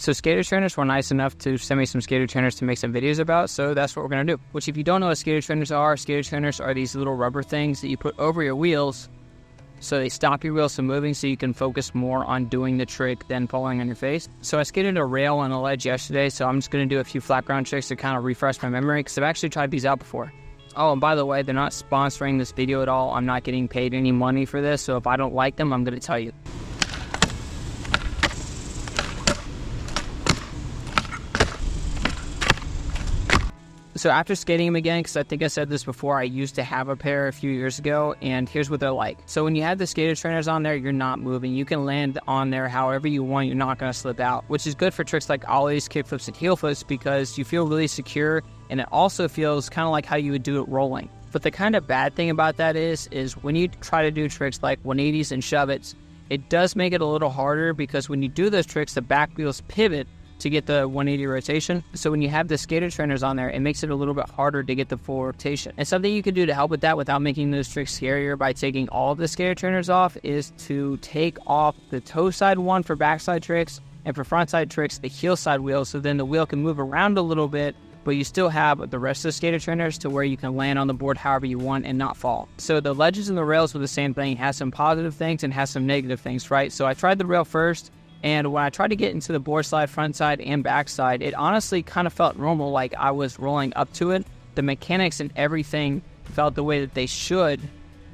So skater trainers were nice enough to send me some skater trainers to make some videos about, so that's what we're going to do. Which, if you don't know what skater trainers are these little rubber things that you put over your wheels so they stop your wheels from moving so you can focus more on doing the trick than falling on your face. So I skated a rail on a ledge yesterday, so I'm just going to do a few flat ground tricks to kind of refresh my memory because I've actually tried these out before. Oh, and by the way, they're not sponsoring this video at all. I'm not getting paid any money for this, so if I don't like them, I'm going to tell you. So after skating them again, because I think I said this before, I used to have a pair a few years ago, and here's what they're like. So when you have the skater trainers on there, you're not moving. You can land on there however you want. You're not going to slip out, which is good for tricks like ollies, kickflips, and heel flips because you feel really secure, and it also feels kind of like how you would do it rolling. But the kind of bad thing about that is when you try to do tricks like 180s and shove-its, it does make it a little harder because when you do those tricks, the back wheels pivot to get the 180 rotation. So when you have the skater trainers on there, it makes it a little bit harder to get the full rotation. And something you can do to help with that without making those tricks scarier by taking all of the skater trainers off is to take off the toe side one for backside tricks, and for front side tricks, the heel side wheel, so then the wheel can move around a little bit, but you still have the rest of the skater trainers to where you can land on the board however you want and not fall. So the ledges and the rails were the same thing. It has some positive things and has some negative things, right? So I tried the rail first, and when I tried to get into the board slide, front side, and back side, it honestly kind of felt normal, like I was rolling up to it. The mechanics and everything felt the way that they should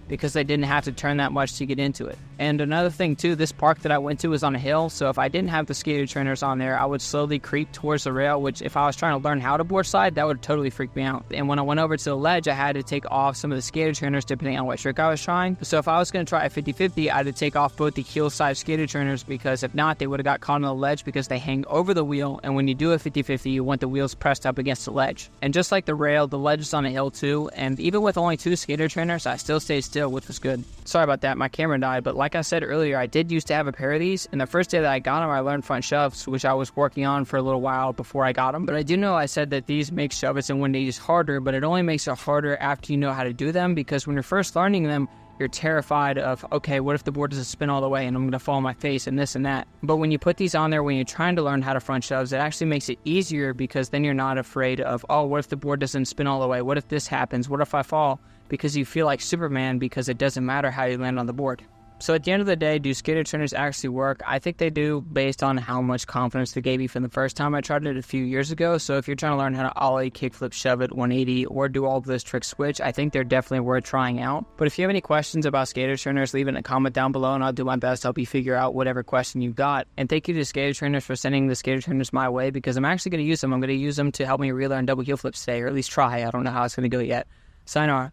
because I didn't have to turn that much to get into it. And another thing too, this park that I went to was on a hill, so if I didn't have the skater trainers on there, I would slowly creep towards the rail, which if I was trying to learn how to board slide, that would totally freak me out. And when I went over to the ledge, I had to take off some of the skater trainers depending on what trick I was trying. So if I was going to try a 50-50, I had to take off both the heel side skater trainers because if not, they would have got caught on the ledge because they hang over the wheel, and when you do a 50-50, you want the wheels pressed up against the ledge. And just like the rail, the ledge is on a hill too, and even with only 2 skater trainers, I still stayed still, which was good. Sorry about that, my camera died, but like I said earlier, I did used to have a pair of these, and the first day that I got them, I learned front shoves, which I was working on for a little while before I got them. But I do know I said that these make shove-its and 180s harder, but it only makes it harder after you know how to do them, because when you're first learning them, you're terrified of, okay, what if the board doesn't spin all the way and I'm going to fall on my face and this and that. But when you put these on there, when you're trying to learn how to front shoves, it actually makes it easier because then you're not afraid of, oh, what if the board doesn't spin all the way? What if this happens? What if I fall? Because you feel like Superman because it doesn't matter how you land on the board. So at the end of the day, do skater trainers actually work? I think they do based on how much confidence they gave me from the first time I tried it a few years ago. So if you're trying to learn how to ollie, kickflip, shove it, 180, or do all of those tricks switch, I think they're definitely worth trying out. But if you have any questions about skater trainers, leave it in a comment down below and I'll do my best to help you figure out whatever question you've got. And thank you to skater trainers for sending the skater trainers my way because I'm actually going to use them. I'm going to use them to help me relearn double heel flips today, or at least try. I don't know how it's going to go yet. Sayonara.